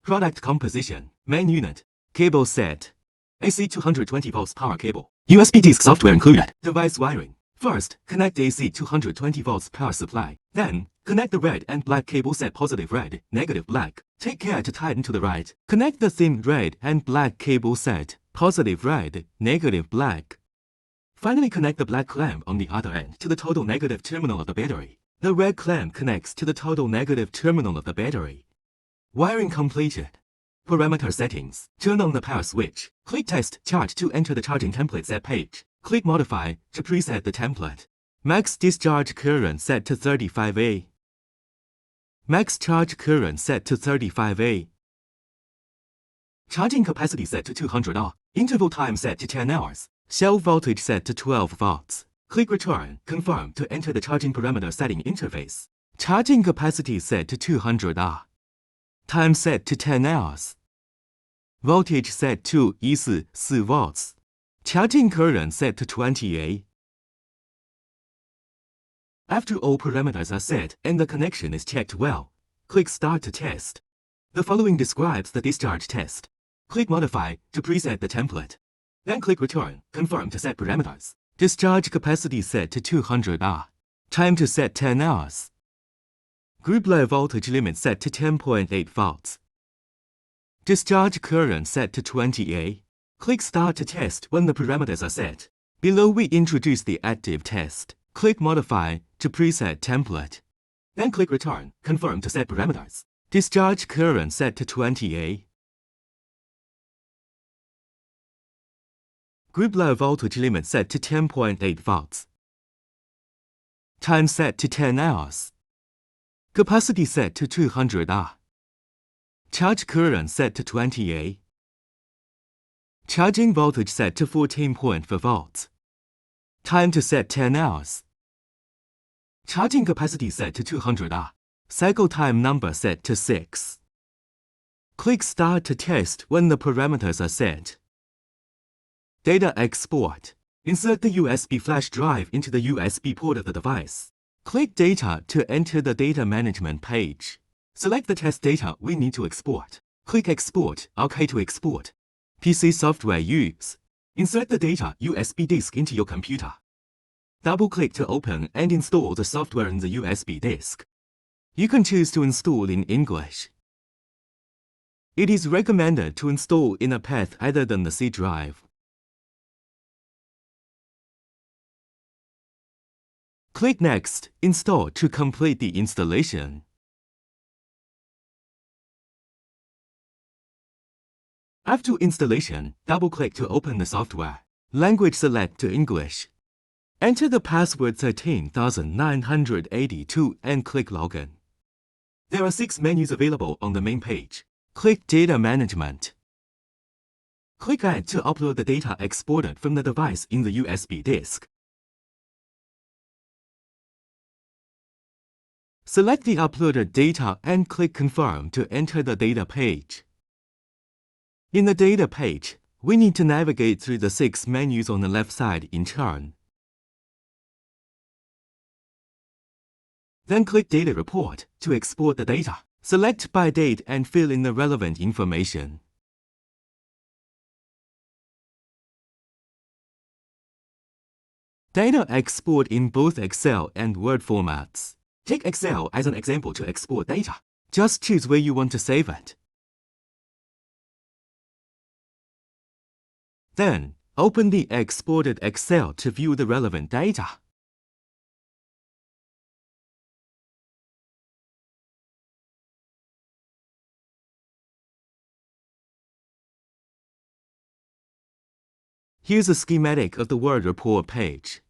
Product composition, main unit, cable set, AC 220 volts power cable, USB disk software included. Device wiring. First, connect AC 220 volts power supply. Then, connect the red and black cable set positive red, negative black. Take care to tighten to the right. Connect the thin red and black cable set, positive red, negative black. Finally, connect the black clamp on the other end to the total negative terminal of the battery. The red clamp connects to the total negative terminal of the battery. Wiring completed. Parameter settings. Turn on the power switch. Click Test Charge to enter the charging template set page. Click Modify to preset the template. Max discharge current set to 35A. Max charge current set to 35A. Charging capacity set to 200 Ah. Interval time set to 10 hours. Cell voltage set to 12 volts. Click Return, confirm to enter the charging parameter setting interface. Charging capacity set to 200 Ah. Time set to 10 hours. Voltage set to 144 volts. Charging current set to 20A. After all parameters are set and the connection is checked well, click Start to test. The following describes the discharge test. Click Modify to preset the template. Then click Return, confirm to set parameters. Discharge capacity set to 200 Ah. Time to set 10 hours. Group low voltage limit set to 10.8 volts. Discharge current set to 20A. Click Start to test when the parameters are set. Below we introduce the active test. Click Modify to preset template. Then click Return, confirm to set parameters. Discharge current set to 20A. Group low voltage limit set to 10.8 volts. Time set to 10 hours. Capacity set to 200 Ah. Charge current set to 20A. Charging voltage set to 14.4 volts. Time to set 10 hours. Charging capacity set to 200 Ah. Cycle time number set to 6. Click Start to test when the parameters are set. Data export. Insert the USB flash drive into the USB port of the device. Click Data to enter the data management page. Select the test data we need to export. Click Export, OK to export. PC software use. Insert the data USB disk into your computer. Double-click to open and install the software in the USB disk. You can choose to install in English. It is recommended to install in a path other than the C drive. Click Next, Install to complete the installation. After installation, double-click to open the software. Language select to English. Enter the password 13,982 and click Login. There are 6 menus available on the main page. Click Data Management. Click Add to upload the data exported from the device in the USB disk. Select the uploaded data and click Confirm to enter the data page. In the data page, we need to navigate through the 6 menus on the left side in turn. Then click Data Report to export the data. Select by date and fill in the relevant information. Data export in both Excel and Word formats. Take Excel as an example to export data. Just choose where you want to save it. Then, open the exported Excel to view the relevant data. Here's a schematic of the Word report page.